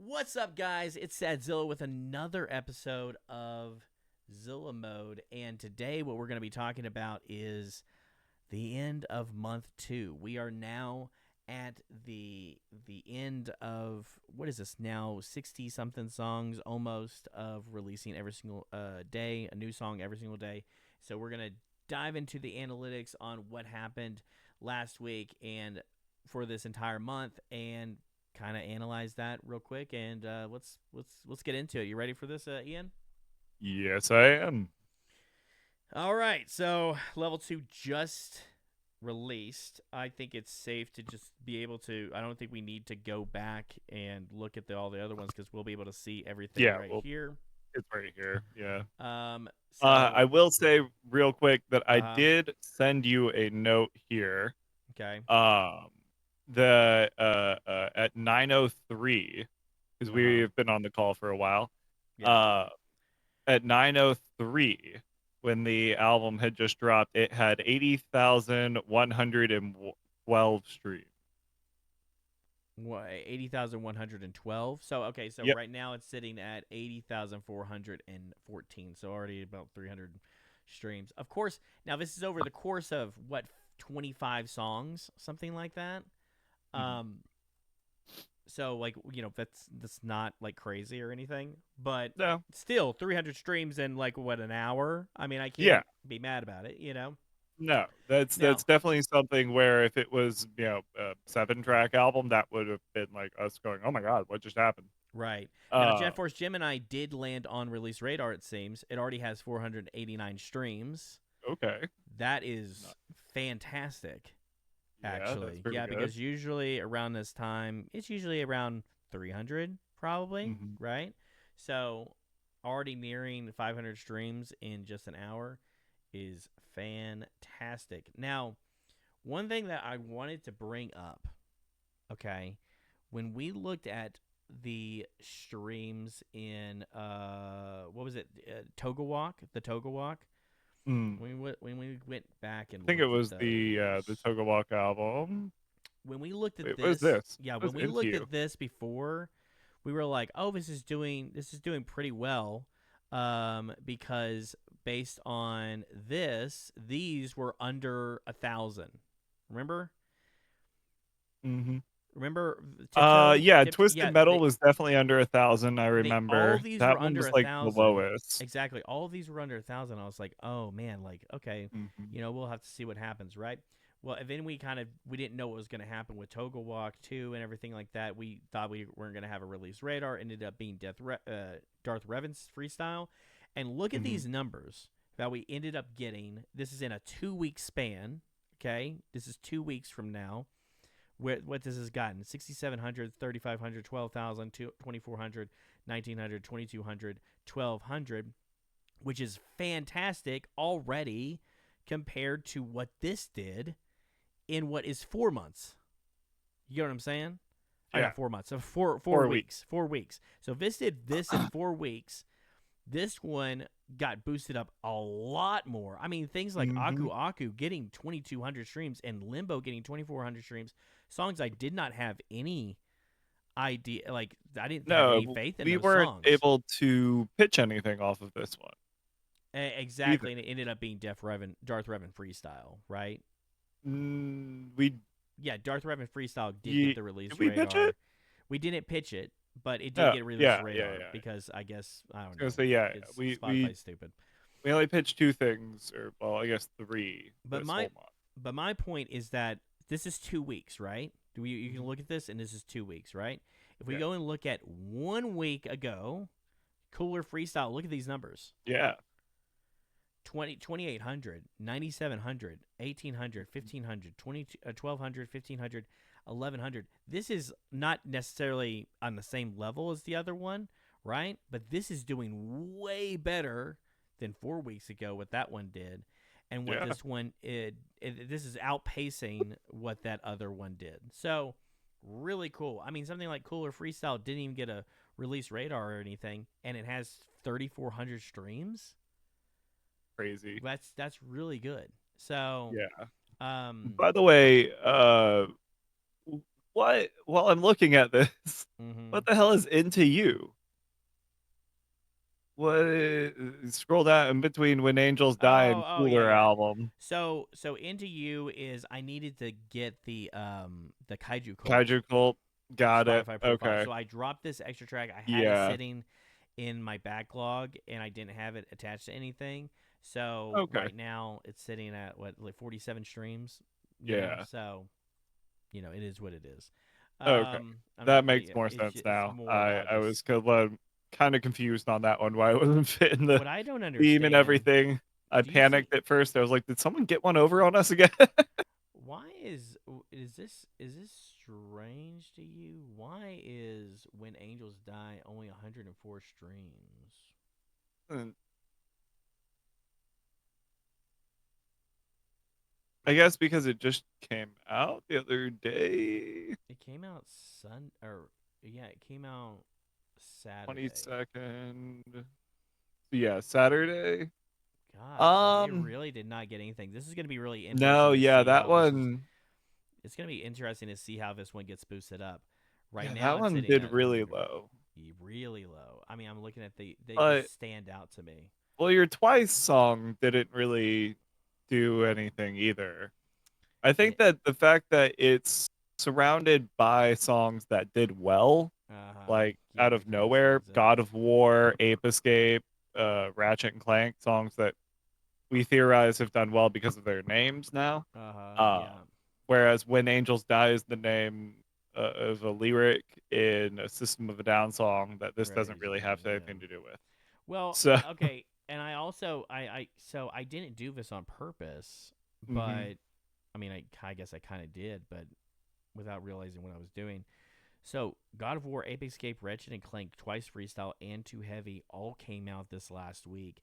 What's up, guys? It's Sad Zilla with another episode of Zilla Mode. And today, what we're going to be talking about is the end of month 2. We are now at the end of what is this now? 60 something songs almost of releasing every single day, a new song every single day. So we're going to dive into the analytics on what happened last week and for this entire month and kind of analyze that real quick, and let's get into it. You ready for this, Ian? Yes, I am. All right. So level 2 just released. I think it's safe to just be able to. I don't think we need to go back and look at all the other ones because we'll be able to see everything Yeah, right well, here. it's right here. Yeah. So I will say real quick that I uh did send you a note here. okay. Um, the at 9:03 because Uh-huh. we've been on the call for a while. Yeah. Uh, at 9:03 when the album had just dropped, it had 80,112 streams. What, 80,112. So okay, so Yep. right now it's sitting at 80,414. So already about 300 streams. Of course, now this is over the course of what, 25 songs, something like that. Mhm. Um so like, that's not like crazy or anything, but No. still 300 streams in like what, an hour? I mean, I Yeah. can't be mad about it. No, that's Now, definitely something where if it was, a 7-track album, that would have been like us going, "Oh my god, what just happened?" right. Now, Uh, Jet Force Gemini did land on release radar, it seems. It already has 489 streams. okay. That No, is fantastic, yeah, that's actually. pretty Yeah, good. because usually around this time, it's usually around 300, probably, Mhm. right? So already nearing 500 streams in just an hour is fantastic. Now, one thing that I wanted to bring up, okay, when we looked at the streams in what was it, Toga Walk, the Toga Walk, Mm. when we went back I and think it looked at was the those, Togawalk album. when we looked at Wait, what is this, this? yeah, What when is we Into looked You? at this before, we were like, oh, this is doing pretty well, because based on this, these were under 1,000. Remember? Mhm. Remember tiptoe, Yeah, tip. Twisted Yeah, Metal was definitely under 1,000, I they all remember. of these That were one under was a like the thousand. lowest. Exactly, all of these were under 1,000. I was like, oh man, like, okay, Mhm. we'll have to see what happens, right? Well, and then we didn't know what was going to happen with Toga Walk 2 and everything like that. We thought we weren't going to have a release radar. Ended up being Darth Revan's freestyle. And look at Mhm. these numbers that we ended up getting. This is in a 2 week span. Okay, this is 2 weeks from now. What this has gotten: 6,700, 3,500, 12,000, 2,400, 1,900, 2,200, 1,200, which is fantastic already compared to what this did in what is 4 months. You get what I'm saying? Yeah, Not 4 months. So four 4 weeks. weeks. 4 weeks. So if this did this in 4 weeks, this one got boosted up a lot more. I mean, things like Mhm. Aku Aku getting 2,200 streams and Limbo getting 2,400 streams. Songs I did not have any idea, like, I didn't have No, any faith in we those weren't songs. able to pitch anything off of this one either. Exactly, and it ended up being Darth Revan freestyle, right? We Yeah, Darth Revan freestyle did get ye the did release we pitch it? radar. We didn't pitch it, but it did No. get release Yeah, yeah, radar yeah. I because I guess, I don't was gonna know. say yeah. It's We Spotify's stupid. we only pitched 2 things, or well, I guess 3 But this my whole month. but my point is that this is 2 weeks, right? You can Mhm. look at this, and this is 2 weeks, right? If we Yeah. go and look at 1 week ago, Cooler Freestyle, look at these numbers: Yeah. 2,800, 9,700, 1,800, 1,500, 1,200, 1,500, 1,100. This is not necessarily on the same level as the other one, right? But this is doing way better than 4 weeks ago what that one did, and what Yeah. this one this is outpacing what that other one did. So really cool. I mean, something like Cooler Freestyle didn't even get a release radar or anything, and it has 3,400 streams. Crazy. That's really good. So, Yeah. um, By the way, what while I'm looking at this, mm-hmm. What the hell is Into You? Scroll down in between When Angels Die and Yeah, Cooler yeah. album. So Into You is I needed to get the Kaiju Cult Kaiju Cult. Got it. Spotify profile. Okay. So I dropped this extra track. I had it Yeah. sitting in my backlog and I didn't have it attached to anything. So Okay. right now it's sitting at what, like 47 streams, Yeah. So, it is what it is. Okay. I That mean, makes more it's sense it's now. more I about I was just kind of confused on that one, why it wasn't fitting the what I don't theme and understand. everything. I Do you see panicked at first. I was like, did someone get one over on us again? why is this strange to you? Why is When Angels Die only 104 streams? And I guess because it just came out the other day. It came out yeah, it came out Saturday. 22nd. Yeah, Saturday. God, so it Um, really did not get anything. This is going to be really no, interesting to yeah, see that how this is. one, It's going to be interesting to see how this one gets boosted up. Right yeah, now, that it's one sitting did at really 100, low. really low. I mean, I'm looking at they But just stand out to me. well, your Twice song didn't really do anything either. I Yeah. think that the fact that it's surrounded by songs that did well, like Yeah, out that of kind of nowhere, stands out. God of War, Ape Escape, Ratchet and Clank, songs that we theorize have done well because of their names now. Um, Yeah. whereas When Angels Die is the name of a lyric in a System of a Down song that this doesn't really Crazy. have Yeah. anything to do with. Well, So, okay, and I also so I didn't do this on purpose, hmm, but I mean, I guess I kind of did, but without realizing what I was doing. So, God of War, Ape Escape, Wretched and Clank, Twice Freestyle, and Too Heavy all came out this last week,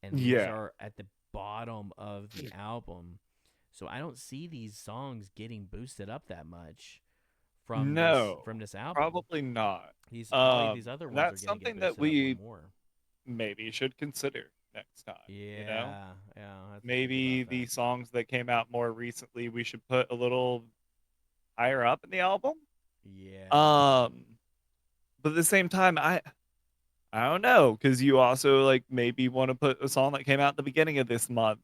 and these yeah, are at the bottom of the album. So I don't see these songs getting boosted up that much no, from this album. probably not. These Probably these other And ones are that's going to get something that boosted up way we more. maybe should consider next time. You know, Yeah, yeah, I have to think maybe about that. the songs that came out more recently we should put a little higher up in the album. Yeah. Um, but at the same time, I don't know because you also like maybe want to put a song that came out at the beginning of this month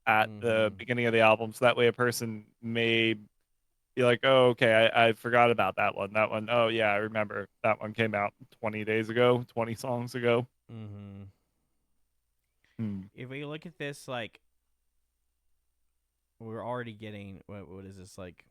at the Mhm. beginning of the album, so that way a person may be like, "Oh, okay, I forgot about that one. That one, oh yeah, I remember that one came out 20 days ago, 20 songs ago." Mhm. Hmm. If we look at this, like we're already getting what is this, like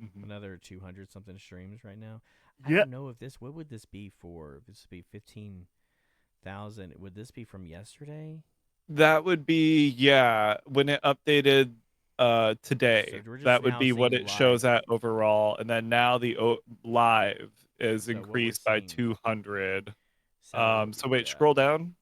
Hmm. another 200 something streams right now. I Yeah, don't know if this what would this be for? This would be 15,000. Would this be from yesterday? that would be, yeah, when it updated So today. we're just That would now be what seeing it live. shows at overall, and then now the live is So what we're increased by seeing. 200. So So wait, yeah. scroll down.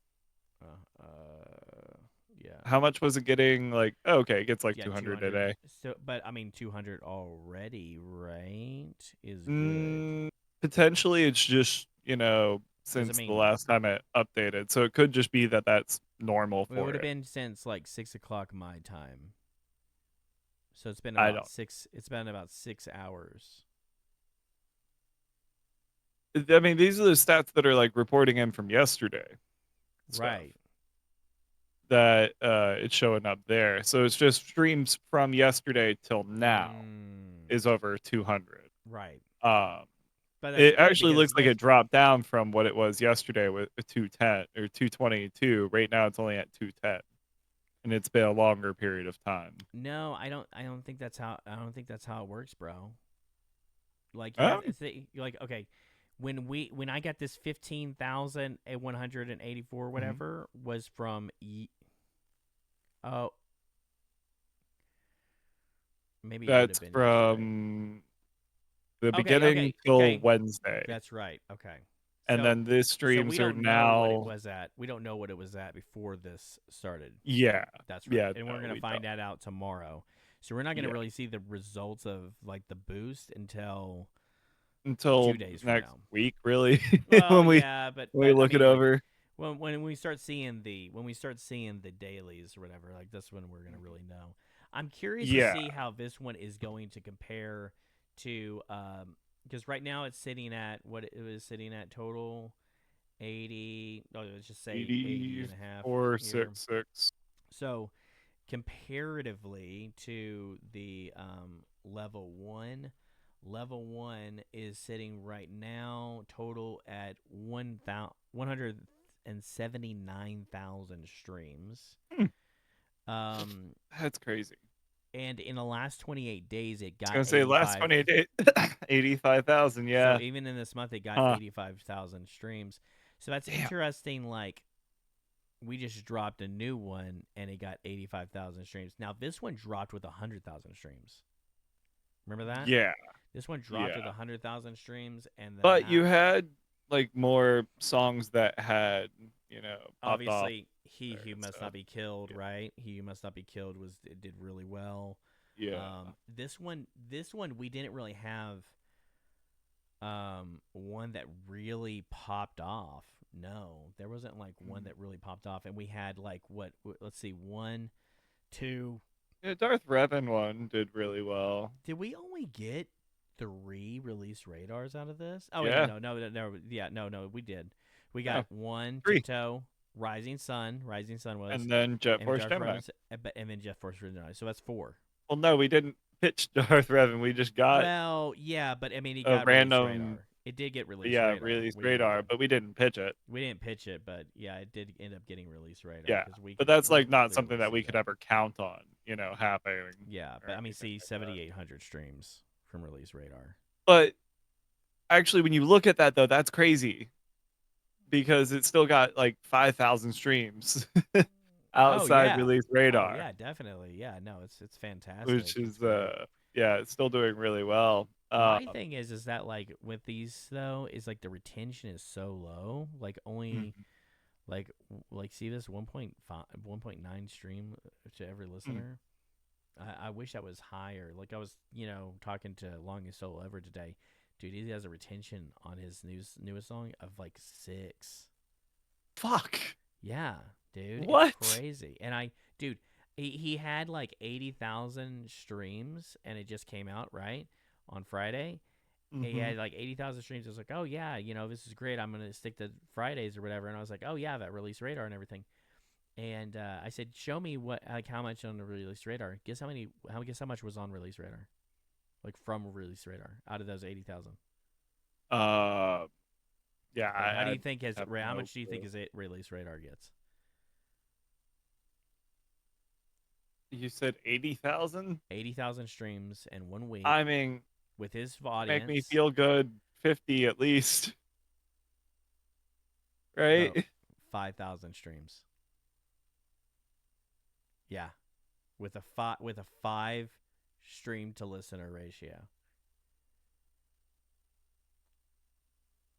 Uh, uh yeah. How much was it getting? Like, oh, okay, it gets like Yeah, 200 a 200. day. So but I mean 200 already, right? Is good. Mm, potentially, it's just Cuz I since the mean, last time it updated, so it could just be that that's normal it would for have it. been since like 6 o'clock my time. So it's been I about don't. six. It's been about 6 hours. I mean, these are the stats that are like reporting in from yesterday stuff Right. that it's showing up there. So it's just streams from yesterday till now Mm, is over 200. right. Um, But that's it good actually because looks like this. it dropped down from what it was yesterday with a 210 or 222. Right now it's only at 210, and it's been a longer period of time. No, I don't. I don't think that's how. I don't think that's how it works, bro. Like you have. Um, You're like okay. When I got this 15,184 mhm. whatever was from oh, maybe it would have That's been yesterday. from the Okay, beginning okay, till okay. Wednesday, That's right. Okay. and So then these so streams we are don't know what it now. was at. We don't know what it was at before this started. Yeah, That's right. yeah, And we're no, going to we don't. find that out tomorrow. So we're not going to Yeah, really see the results of like the boost until until 2 days from next now. week, really, Well, when we yeah, but when we I look it mean like over. when we start seeing the dailies or whatever, like that's when we're going to really know. I'm curious to Yeah, see how this one is going to compare to because right now it's sitting at what it was sitting at total 80. Oh, let's just say 80 and a half here. 8466. So comparatively to the level one is sitting right now total at 179,000 streams. Hmm, Um, that's crazy. and in the last 28 days, it I was got gonna say last 85. 28 days, 85,000. So Yeah. even in this month, it got Huh. 85,000 streams. So that's Damn. interesting. Like, we just dropped a new one and it got 85,000 streams. Now, this one dropped with 100,000 streams. Remember that? Yeah. This one dropped with Yeah. 100,000 streams. And then But you now, had like more songs that had, popped off obviously, He there Who and Must stuff. Not Be Killed, Yeah. right? He Who Must Not Be Killed it did really well. Yeah. This one, we didn't really have one that really popped off. No, there wasn't like one Mm. that really popped off, and we had like let's see, one, two. Yeah, Darth Revan one did really well. Did we only get three release radars out of this? Oh wait, no, Yeah. no, no, no, no, yeah, no, we did. We Yeah. got one, 3. Tiptoe, Rising Sun was, And then Jet and Force Darth Gemini. Revan, and then Jeff Force Gemini. So that's four. Well, no, we didn't pitch Darth Revan. We just got Well, yeah, but I mean, he a got release random, radar. It did get release yeah, radar. release We radar, did. but we didn't pitch it. We didn't pitch it, but yeah, it did end up getting release radar Yeah. because But that's we like could not something clearly that we see could that. ever count on, happening Yeah, or but I mean, anything see, like that. 7,800 streams from release radar. But actually, when you look at that, though, that's crazy because it still got like 5,000 streams Oh outside yeah, release oh radar, yeah, definitely. Yeah, no, it's which fantastic. It's is, great. yeah, it's still doing really well. My thing is that like with these though is like the retention is so low. Like only Mhm, like see this 1.5 1.9 stream to every mhm. listener. I wish that was higher. Like I was, talking to Longest Soul Ever today. Dude, he has a retention on his newest song of like 6. Fuck. Yeah, dude, it's What? crazy. And dude, he had like 80,000 streams, and it just came out right on Friday. He Hmm. had like 80,000 streams. I was like, oh yeah, this is great. I'm gonna stick to Fridays or whatever. And I was like, oh yeah, that release radar and everything. And I said, show me how much on the release radar. Guess how much was on release radar, like from release radar out of those 80,000. Uh, yeah, Like, how do I you think have how no much do you think clue. is it release radar gets? You said 80,000? 80,000 streams in one I week mean, with his make me audience. feel good. 50 at least, Bro, right? 5,000 streams. Yeah, with a 5 stream to listener ratio.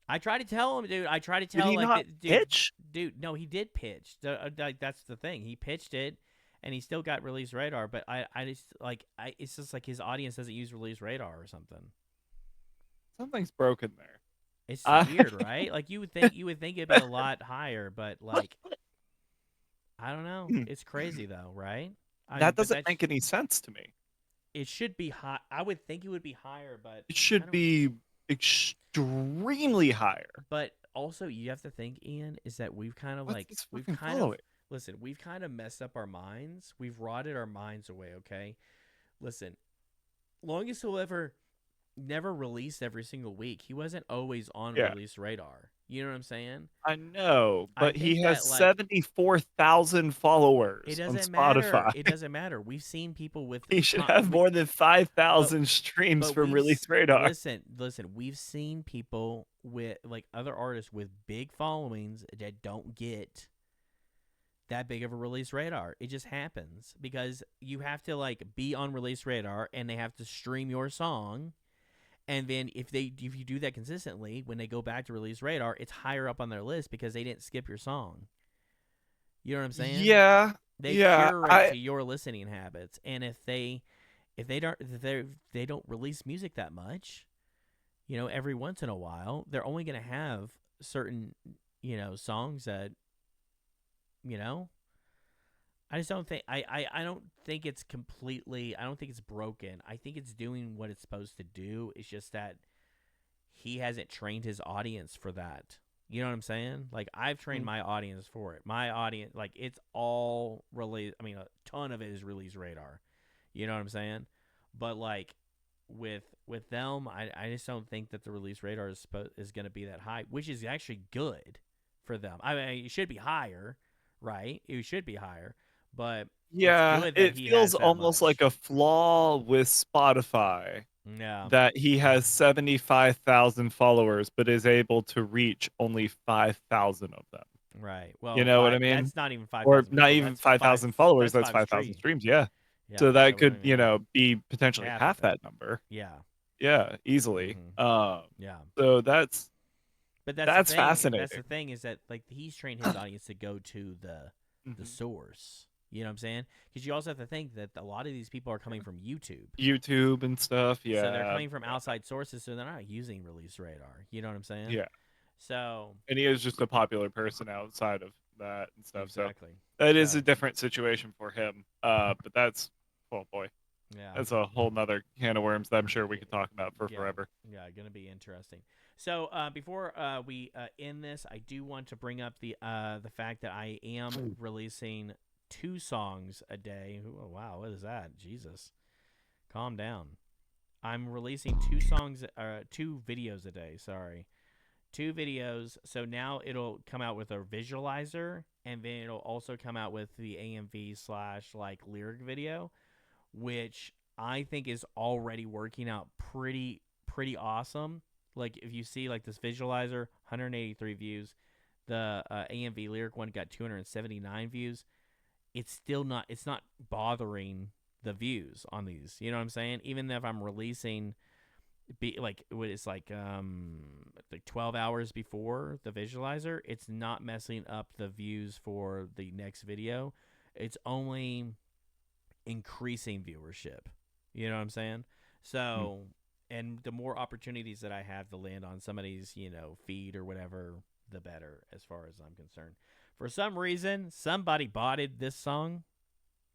I try to tell him, dude. I try to Did tell he like not that, dude. pitch? Dude, no, he did pitch. Like that's the thing. He pitched it, and he still got release radar. But I just like, it's just like his audience doesn't use release radar or something. Something's broken there. It's I weird, right? Like you would think it'd be a lot higher, but like I don't know. It's crazy though, right? I mean, that but doesn't make any sense to me. it should be high. I would think it would be higher, but It I should don't. be extremely higher. But also, you have to think, Ian, is that What's this fucking following? listen, we've kind of messed up our minds. We've rotted our minds away. Okay, listen, Longest Will Ever never released every single week. He wasn't always on Yeah, release radar. You know what I'm saying? I know, I but he think has that like 74,000 it followers on doesn't matter. Spotify. It doesn't matter. We've seen people with He should have more than but 5,000 streams but from Release Radar. listen. We've seen people with like other artists with big followings that don't get that big of a release radar. It just happens because you have to like be on release radar and they have to stream your song. And then if you do that consistently, when they go back to release radar, it's higher up on their list because they didn't skip your song. You know what I'm saying? Yeah, They yeah. curate to your listening habits, and if they don't release music that much, every once in a while, they're only going to have certain songs that you know I just don't think I don't think it's completely. I don't think it's broken. I think it's doing what it's supposed to do. It's just that he hasn't trained his audience for that. You know what I'm saying? Like I've trained Mm. my audience for it. My audience, like it's all release. I mean, a ton of it is release radar. You know what I'm saying? But like with them, I just don't think that the release radar is going to be that high, which is actually good for them. I mean, it should be higher, right? It should be higher, but it's Yeah, good that it he feels has that almost like much. a flaw with Spotify Yeah, that he has 75,000 followers, but is able to reach only 5,000 of them. right. You Well, know what I five. mean? That's not even five Or thousand not people. even 5,000 followers, That's that's five 5,000 stream. streams, yeah. Yeah. So that So we don't could, even have be potentially half of half it. that number. Yeah. Yeah, easily. Mm-hmm. Yeah. So that's But that's the that's thing. That's fascinating. the thing is that like he's trained his audience to go to the Mhm. source. You know what I'm saying? Because you also have to think that a lot of these people are coming Yeah. from YouTube. YouTube and stuff, So they're yeah. coming from outside sources, so they're not using release radar. You know what I'm saying? Yeah. So And he is just a popular person outside of that and stuff. So exactly. that is a So different situation for him. But that's, oh boy, yeah, that's a whole nother can of worms that I'm sure we could talk about for yeah, forever. yeah, gonna be interesting. So before we end this, I do want to bring up the fact that I am Ooh. releasing 2 songs a day. Oh, wow, what is that? Jesus, calm down. I'm releasing 2 songs, 2 videos a day. Sorry, 2 videos. So now it'll come out with a visualizer, and then it'll also come out with the AMV slash like lyric video, which I think is already working out pretty awesome. Like if you see like this visualizer, 183 views. The AMV lyric one got 279 views. It's not bothering the views on these. You know what I'm saying? Even if I'm releasing be like what it's like 12 hours before the visualizer, it's not messing up the views for the next video. It's only increasing viewership. You know what I'm saying? Mm. So, and the more opportunities that I have to land on somebody's, feed or whatever, the better as far as I'm concerned. For some reason, somebody botted this song.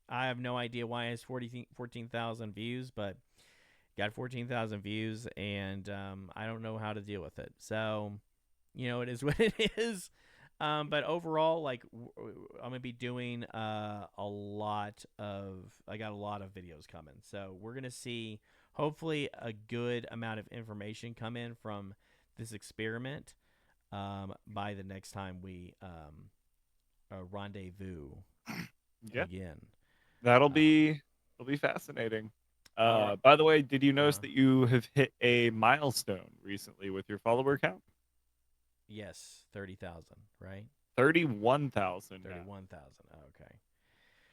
I have no idea why it has 14,000 views, but got 14,000 views, and I don't know how to deal with it. So, it is what it is. But overall, like I'm gonna be doing a lot of. I got a lot of videos coming, so we're gonna see hopefully a good amount of information come in from this experiment by the next time we rendezvous Yeah, again. that'll Um, be that'll be fascinating. all right. By the way, did you notice Uh, that you have hit a milestone recently with your follower count? yes, 30,000, right? 31,000 now. 31,000. Okay.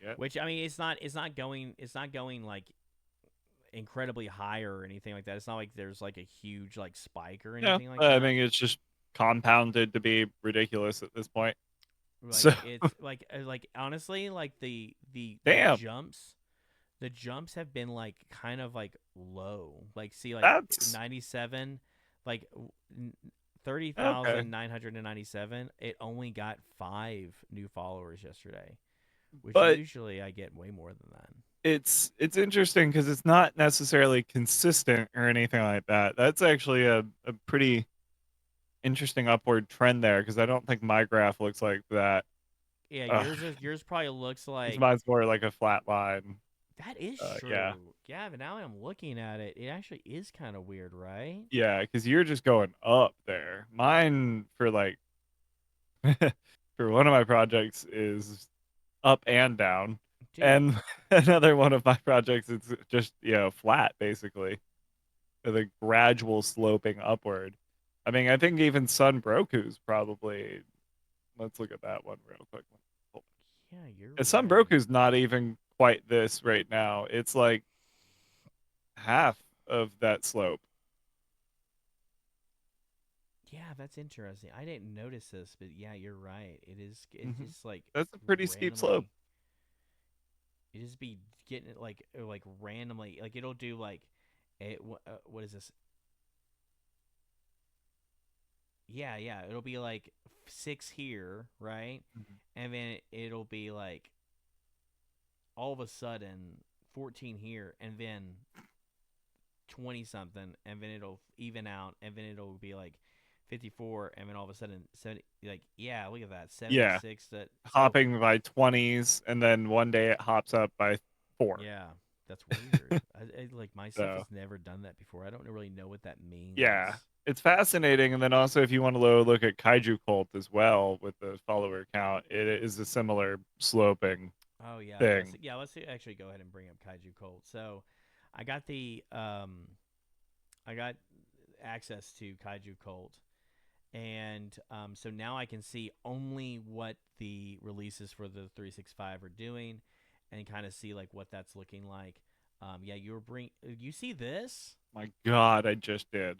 Yeah. Which I mean, it's not going like incredibly high or anything like that. It's not like there's like a huge like spike or Yeah. anything like I that. mean, it's just compounded to be ridiculous at this point. Like So, it's like honestly, like the damn, jumps have been like kind of like low. Like see like that's 97, like okay. 30,997. It only got 5 new followers yesterday, which But usually I get way more than that. it's interesting because it's not necessarily consistent or anything like that. That's actually a pretty interesting upward trend there because I don't think my graph looks like that. Yeah, Uh, yours probably looks like mine's more like a flat line. that is Yeah, true. Yeah, but now I'm looking at it, it actually is kind of weird, right? yeah, because you're just going up there. Mine for like for one of my projects is up and down, Dude, and another one of my projects is just flat basically, with a gradual sloping upward. I mean, I think even Sun Broku's probably. Let's look at that one real quick. yeah, you're And Sun right. Broku's not even quite this right now. It's like half of that slope. Yeah, that's interesting. I didn't notice this, but yeah, you're right. It's Hmm. just like That's a pretty steep slope. randomly it just be getting it like randomly like it'll do like what is this? Yeah, yeah, it'll be like 6 here, right? Mhm. And then it'll be like all of a sudden 14 here, and then 20 something, and then it'll even out, and then it'll be like 54, and then all of a sudden 70. Like, yeah, look at that, Yeah, 76. That so hopping by 20s, and then one day it hops up by 4. yeah, that's weird. Like my stuff So has never done that before. I don't really know what that yeah, means. it's fascinating. And then also, if you want to look at Kaiju Cult as well with the follower count, it is a similar sloping Oh yeah, thing. let's actually go ahead and bring up Kaiju Colt. So, I got the I got access to Kaiju Colt, and so now I can see only what the releases for the 365 are doing, and kind of see like what that's looking like. Yeah, you see this? My God, I just did.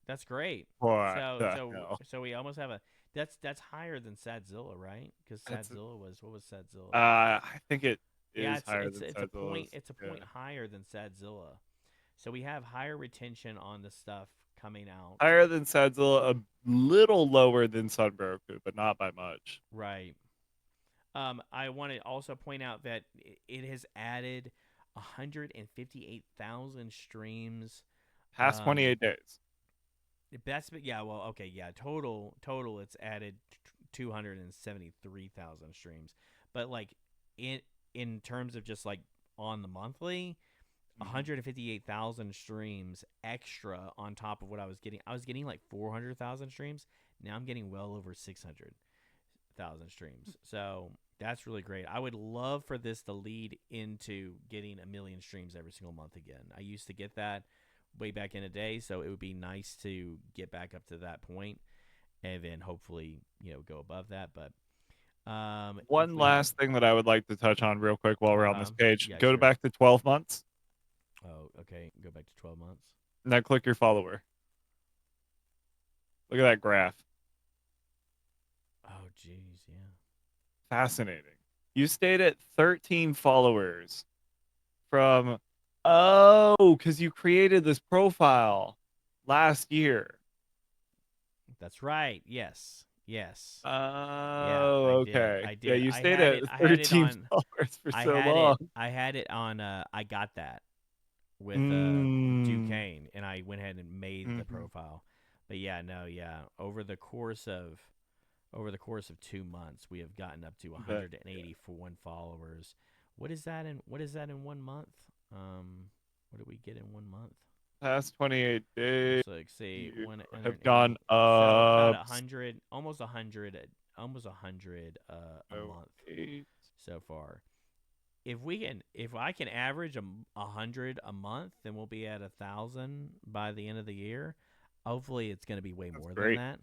That's great. What So the so hell? so we almost have a that's higher than Sadzilla, right? Because That's Sadzilla was what was Sadzilla? I think it Yeah, is higher than it's a point Sedzilla's. it's a Yeah. point higher than Sadzilla. So we have higher retention on the stuff coming out. Higher than Sadzilla, a little lower than Sunbroku, but not by much. Right. I want to also point out that it has added 158,000 streams. Past 28 days. That's yeah. Well, okay, yeah. Total, it's added 273,000 streams. But like in in terms of just like on the monthly, Mhm. 158,000 streams extra on top of what I was getting. I was getting like 400,000 streams. Now I'm getting well over 600,000 streams. So that's really great. I would love for this to lead into getting a million streams every single month again. I used to get that way back in the day, so it would be nice to get back up to that point and then hopefully, go above that. But if One we last thing that I would like to touch on real quick while we're on this page. yeah, Go sure. back to 12 months. Oh, okay. Go back to 12 months. Now click your follower. Look at that graph. Oh, geez, yeah. Fascinating. You stayed at 13 followers from, oh, because you created this profile last year. That's right. Yes. Yes. Yeah, I Oh, did. okay. I Yeah, did. you stayed at I had it 13 on followers for so long. I had it on I got that with Mm. Duquesne, and I went ahead and made the Hmm. profile. But yeah, no, yeah. Over the course of 2 months, we have gotten up to But yeah, 181 followers. What is that in 1 month? What did we get in 1 month? past 28 days, Looks like say you have gone 180. So about up. 100, almost 100, almost 100 a So month 8. so far. If I can average 100 a month, then we'll be at 1,000 by the end of the year. Hopefully, it's going to be way That's more than great. that,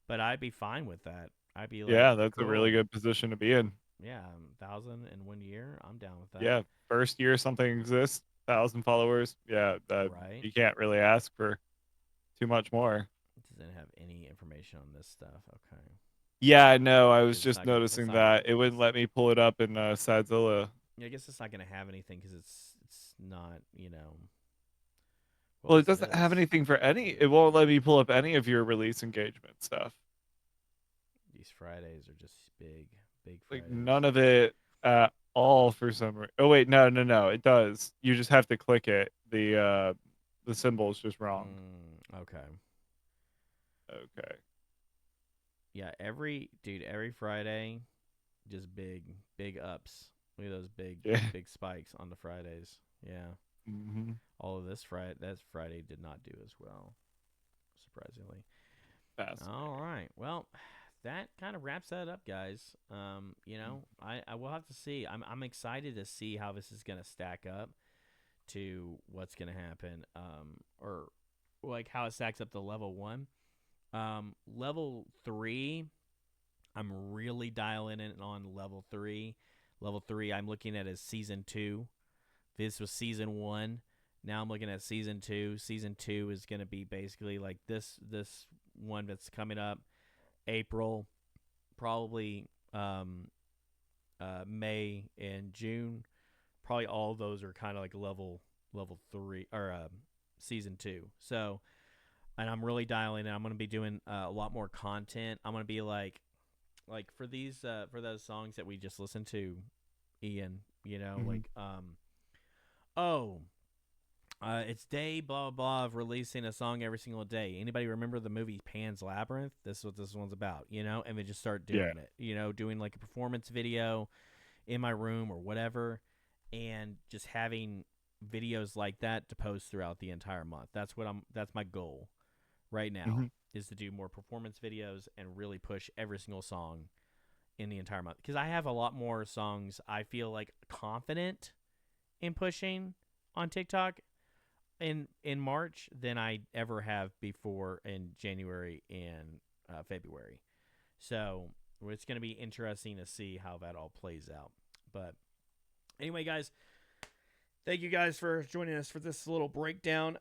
but I'd be fine with that. I'd be like, Yeah, that's a really cool, good position to be in. yeah, 1,000 in 1 year. I'm down with that. Yeah, first year something exists, 1,000 followers. Yeah, Right? you can't really ask for too much more. It doesn't have any information on this stuff. Okay, Yeah, I know. I was because it's just not gonna. It's noticing not gonna. that it wouldn't let me pull it up in Sadzilla. Yeah, I guess it's not gonna have anything because it's not. What Well, it was doesn't have this? anything for any. It won't let me pull up any of your release engagement stuff. These Fridays are just big Like Fridays. none of it at all for some reason. Oh wait, no, no, no. It does. You just have to click it. The symbol is just wrong. Okay. Okay. Yeah, every Friday, just big ups. Look at those Yeah. big spikes on the Fridays. Yeah. Hmm. All of this Friday did not do as well, surprisingly. All Fascinating. right. Well, that kind of wraps that up, guys. I will have to see. I'm excited to see how this is gonna stack up to what's gonna happen. Or like how it stacks up to level one. Level three, I'm really dialing in on level three. Level three, I'm looking at as season two. This was season one. Now I'm looking at season two. Season two is going to be basically like this one that's coming up April, probably May and June. Probably all of those are kind of like level three or season two. So, and I'm really dialing in. I'm going to be doing a lot more content. I'm going to be like for these for those songs that we just listened to, Ian. Hmm. Oh, It's day blah blah of releasing a song every single day. Anybody remember the movie Pan's Labyrinth? This is what this one's about, you know. And then just start Yeah. doing it, you know, doing like a performance video in my room or whatever, and just having videos like that to post throughout the entire month. That's what I'm. That's my goal right now Hmm. is to do more performance videos and really push every single song in the entire month because I have a lot more songs I feel like confident in pushing on TikTok in March than I ever have before in January and February. So it's going to be interesting to see how that all plays out. But anyway, guys, thank you guys for joining us for this little breakdown.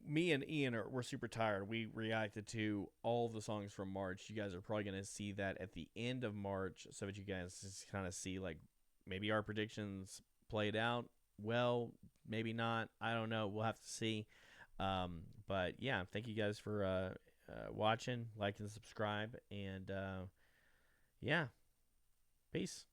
Me and Ian we're super tired. We reacted to all of the songs from March. You guys are probably going to see that at the end of March so that you guys just kind of see like maybe our predictions played out well, maybe not. I don't know. We'll have to see. But yeah, thank you guys for watching, like, and subscribe. And yeah, peace.